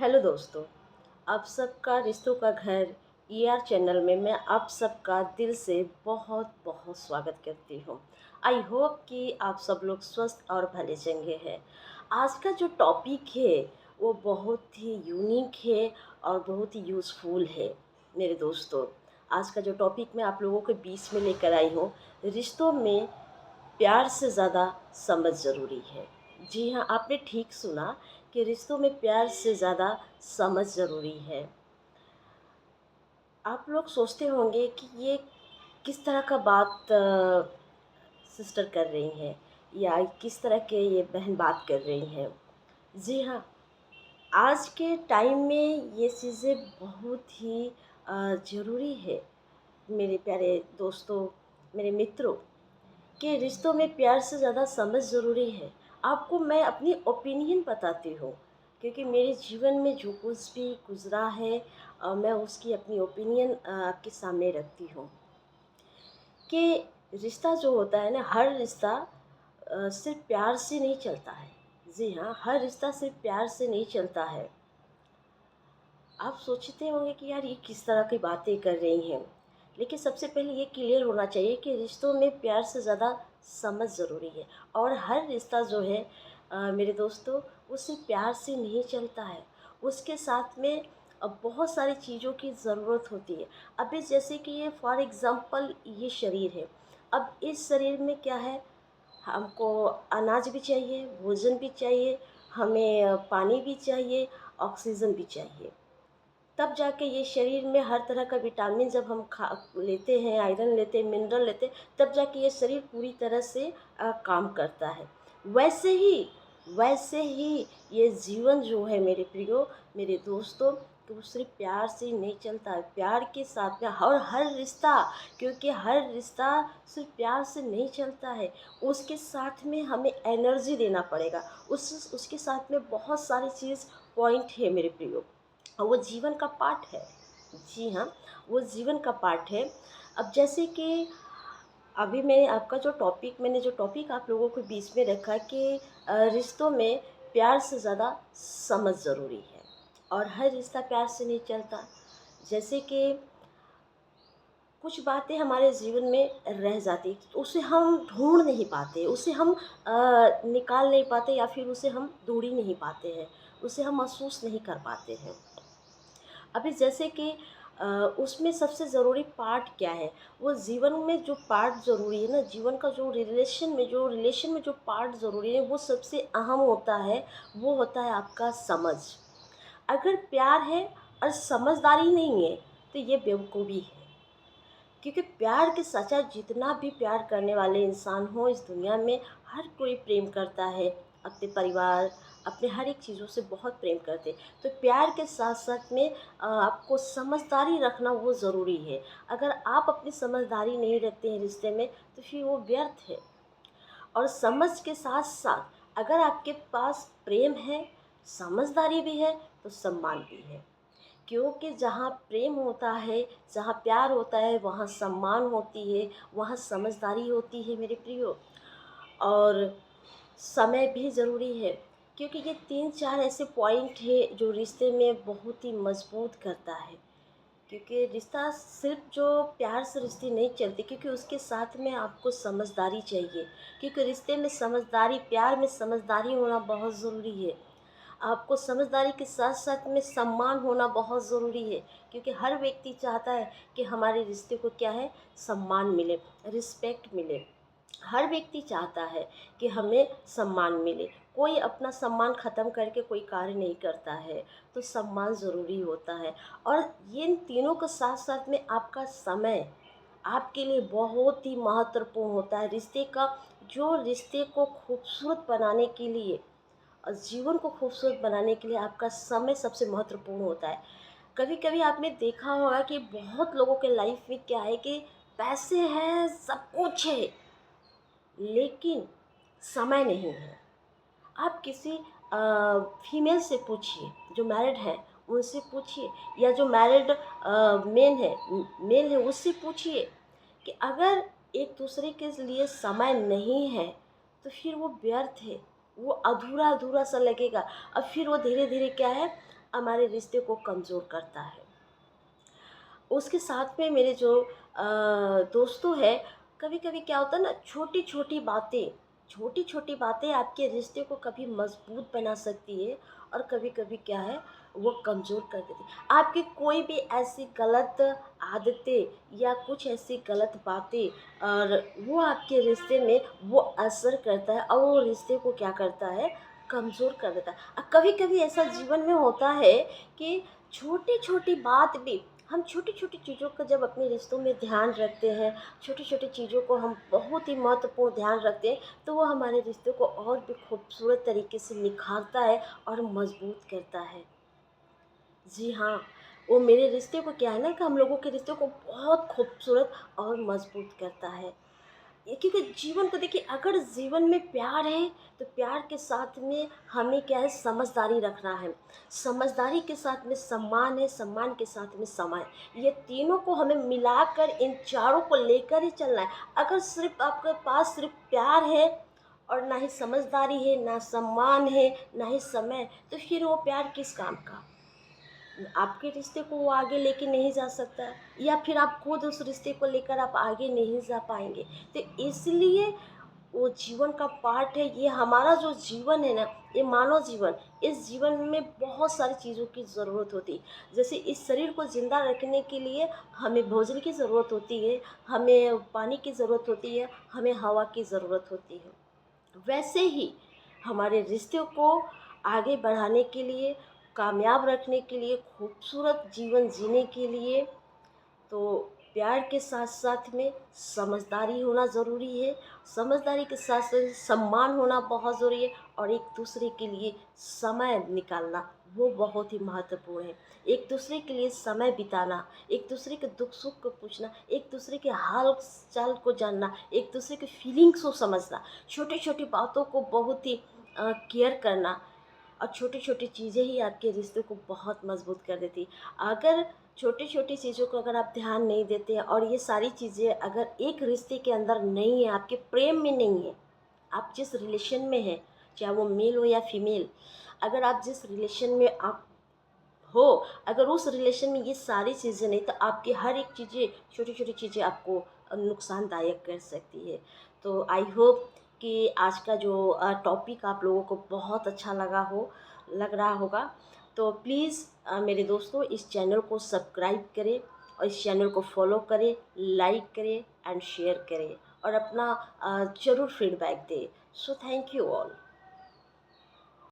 Hello दोस्तों। आप सबका रिश्तों का घर चैनल में मैं आप सबका दिल से बहुत बहुत स्वागत करती हूँ। आई होप कि आप सब लोग स्वस्थ और भले चंगे हैं। आज का जो टॉपिक है वो बहुत ही यूनिक है और बहुत ही यूज़फुल है। मेरे दोस्तों, आज का जो टॉपिक मैं आप लोगों के बीच में लेकर आई हूँ, रिश्तों में प्यार से ज़्यादा समझ ज़रूरी है। जी हाँ, आपने ठीक सुना कि रिश्तों में प्यार से ज़्यादा समझ ज़रूरी है। आप लोग सोचते होंगे कि ये किस तरह का बात सिस्टर कर रही हैं या किस तरह के ये बहन बात कर रही हैं। जी हाँ, आज के टाइम में ये चीज़ें बहुत ही ज़रूरी है। मेरे प्यारे दोस्तों, मेरे मित्रों, कि रिश्तों में प्यार से ज़्यादा समझ ज़रूरी है। आपको मैं अपनी ओपिनियन बताती हूँ, क्योंकि मेरे जीवन में जो कुछ भी गुज़रा है मैं उसकी अपनी ओपिनियन आपके सामने रखती हूँ कि रिश्ता जो होता है ना, हर रिश्ता सिर्फ़ प्यार से नहीं चलता है। जी हाँ, हर रिश्ता सिर्फ़ प्यार से नहीं चलता है। आप सोचते होंगे कि यार ये किस तरह की बातें कर रही हैं। लेकिन सबसे पहले ये क्लियर होना चाहिए कि रिश्तों में प्यार से ज़्यादा समझ ज़रूरी है। और हर रिश्ता जो है मेरे दोस्तों, वो सिर्फ प्यार से नहीं चलता है। उसके साथ में बहुत सारी चीज़ों की ज़रूरत होती है। अभी जैसे कि ये फॉर एग्ज़ाम्पल ये शरीर है। अब इस शरीर में क्या है, हमको अनाज भी चाहिए, भोजन भी चाहिए, हमें पानी भी चाहिए, ऑक्सीजन भी चाहिए। तब जाके ये शरीर में हर तरह का विटामिन जब हम खा लेते हैं, आयरन लेते हैं, मिनरल लेते हैं, तब जाके ये शरीर पूरी तरह से काम करता है। वैसे ही वैसे ही ये जीवन जो है मेरे प्रियो, मेरे दोस्तों, कि वो सिर्फ प्यार से ही नहीं चलता है। प्यार के साथ में हर रिश्ता, क्योंकि हर रिश्ता सिर्फ प्यार से नहीं चलता है। उसके साथ में हमें एनर्जी देना पड़ेगा। उसके साथ में बहुत सारी चीज़ पॉइंट है मेरे प्रियो, और वो जीवन का पार्ट है। जी हाँ, वो जीवन का पार्ट है। अब जैसे कि अभी मैंने जो टॉपिक आप लोगों के बीच में रखा कि रिश्तों में प्यार से ज़्यादा समझ ज़रूरी है और हर रिश्ता प्यार से नहीं चलता। जैसे कि कुछ बातें हमारे जीवन में रह जाती, तो उसे हम ढूंढ नहीं पाते, उसे हम निकाल नहीं पाते, या फिर उसे हम ढूंढ ही नहीं पाते हैं, उसे हम महसूस नहीं कर पाते हैं। अभी जैसे कि उसमें सबसे ज़रूरी पार्ट क्या है, वो जीवन में जो पार्ट ज़रूरी है ना, जीवन का जो रिलेशन में जो पार्ट ज़रूरी है, वो सबसे अहम होता है। वो होता है आपका समझ। अगर प्यार है और समझदारी नहीं है, तो ये बेवकूफ़ी है। क्योंकि प्यार के सच्चा, जितना भी प्यार करने वाले इंसान हो इस दुनिया में, हर कोई प्रेम करता है अपने परिवार, अपने हर एक चीज़ों से बहुत प्रेम करते हैं। तो प्यार के साथ साथ में आपको समझदारी रखना वो ज़रूरी है। अगर आप अपनी समझदारी नहीं रखते हैं रिश्ते में, तो फिर वो व्यर्थ है। और समझ के साथ साथ अगर आपके पास प्रेम है, समझदारी भी है, तो सम्मान भी है। क्योंकि जहाँ प्रेम होता है, जहाँ प्यार होता है, वहाँ सम्मान होती है, वहाँ समझदारी होती है मेरे प्रियो। और समय भी ज़रूरी है, क्योंकि ये 3-4 ऐसे पॉइंट है जो रिश्ते में बहुत ही मजबूत करता है। क्योंकि रिश्ता सिर्फ जो प्यार से रिश्ते नहीं चलते, क्योंकि उसके साथ में आपको समझदारी चाहिए। क्योंकि रिश्ते में समझदारी, प्यार में समझदारी होना बहुत ज़रूरी है। आपको समझदारी के साथ साथ में सम्मान होना बहुत ज़रूरी है। क्योंकि हर व्यक्ति चाहता है कि हमारे रिश्ते को क्या है, सम्मान मिले, रिस्पेक्ट मिले। हर व्यक्ति चाहता है कि हमें सम्मान मिले। कोई अपना सम्मान ख़त्म करके कोई कार्य नहीं करता है। तो सम्मान ज़रूरी होता है। और ये इन तीनों के साथ साथ में आपका समय आपके लिए बहुत ही महत्वपूर्ण होता है। रिश्ते को खूबसूरत बनाने के लिए और जीवन को खूबसूरत बनाने के लिए आपका समय सबसे महत्वपूर्ण होता है। कभी कभी आपने देखा होगा कि बहुत लोगों के लाइफ में क्या है कि पैसे हैं, सब कुछ है, लेकिन समय नहीं है। आप किसी फीमेल से पूछिए जो मैरिड है, उनसे पूछिए, या जो मैरिड मेल है उससे पूछिए कि अगर एक दूसरे के लिए समय नहीं है, तो फिर वो व्यर्थ है, वो अधूरा अधूरा सा लगेगा। अब फिर वो धीरे धीरे क्या है, हमारे रिश्ते को कमज़ोर करता है। उसके साथ में मेरे जो दोस्तों हैं, कभी-कभी क्या होता है ना, छोटी-छोटी बातें आपके रिश्ते को कभी मज़बूत बना सकती है और कभी-कभी क्या है, वो कमज़ोर कर देती है। आपकी कोई भी ऐसी गलत आदतें या कुछ ऐसी गलत बातें और वो आपके रिश्ते में वो असर करता है और वो रिश्ते को क्या करता है, कमज़ोर कर देता है। कभी-कभी ऐसा जीवन में होता है कि छोटी-छोटी बात भी, हम छोटी-छोटी चीज़ों का जब अपने रिश्तों में ध्यान रखते हैं, छोटी-छोटी चीज़ों को हम बहुत ही महत्वपूर्ण ध्यान रखते हैं, तो वो हमारे रिश्ते को और भी खूबसूरत तरीके से निखारता है और मज़बूत करता है। जी हाँ, वो मेरे रिश्ते को क्या है ना, कि हम लोगों के रिश्ते को बहुत खूबसूरत और मज़बूत करता है। ये क्योंकि जीवन को देखिए, अगर जीवन में प्यार है तो प्यार के साथ में हमें क्या है, समझदारी रखना है। समझदारी के साथ में सम्मान है, सम्मान के साथ में समय है। ये तीनों को हमें मिलाकर इन चारों को लेकर ही चलना है। अगर सिर्फ़ आपके पास सिर्फ़ प्यार है और ना ही समझदारी है, ना सम्मान है, ना ही समय, तो फिर वो प्यार किस काम का? आपके रिश्ते को वो आगे लेके नहीं जा सकता है, या फिर आप खुद उस रिश्ते को लेकर आप आगे नहीं जा पाएँगे। तो इसलिए वो जीवन का पार्ट है, ये हमारा जो जीवन है ना, ये मानव जीवन, इस जीवन में बहुत सारी चीज़ों की ज़रूरत होती है। जैसे इस शरीर को ज़िंदा रखने के लिए हमें भोजन की ज़रूरत होती है, हमें पानी की ज़रूरत होती है, हमें हवा की ज़रूरत होती है। वैसे ही हमारे रिश्तों को आगे बढ़ाने के लिए, कामयाब रखने के लिए, खूबसूरत जीवन जीने के लिए, तो प्यार के साथ-साथ में समझदारी होना ज़रूरी है। समझदारी के साथ-साथ सम्मान होना बहुत ज़रूरी है और एक-दूसरे के लिए समय निकालना, वो बहुत ही महत्वपूर्ण है। एक-दूसरे के लिए समय बिताना, एक-दूसरे के दुख-सुख को पूछना, एक-दूसरे के हाल-चाल को जानना, एक-दूसरे के फीलिंग्स को समझना, छोटी-छोटी बातों को बहुत ही केयर करना, और छोटी-छोटी चीज़ें ही आपके रिश्ते को बहुत मज़बूत कर देती। अगर छोटी-छोटी चीज़ों को अगर आप ध्यान नहीं देते हैं और ये सारी चीज़ें अगर एक रिश्ते के अंदर नहीं है, आपके प्रेम में नहीं है, आप जिस रिलेशन में हैं, चाहे वो मेल हो या फीमेल, अगर आप जिस रिलेशन में आप हो, अगर उस रिलेशन में ये सारी चीज़ें नहीं, तो आपकी हर एक चीज़ें, छोटी-छोटी चीज़ें आपको नुकसानदायक कर सकती है। तो आई होप कि आज का जो टॉपिक आप लोगों को बहुत अच्छा लग रहा होगा। तो प्लीज़ मेरे दोस्तों, इस चैनल को सब्सक्राइब करें और इस चैनल को फॉलो करें, लाइक करें एंड शेयर करें और अपना ज़रूर फीडबैक दें। So thank you all.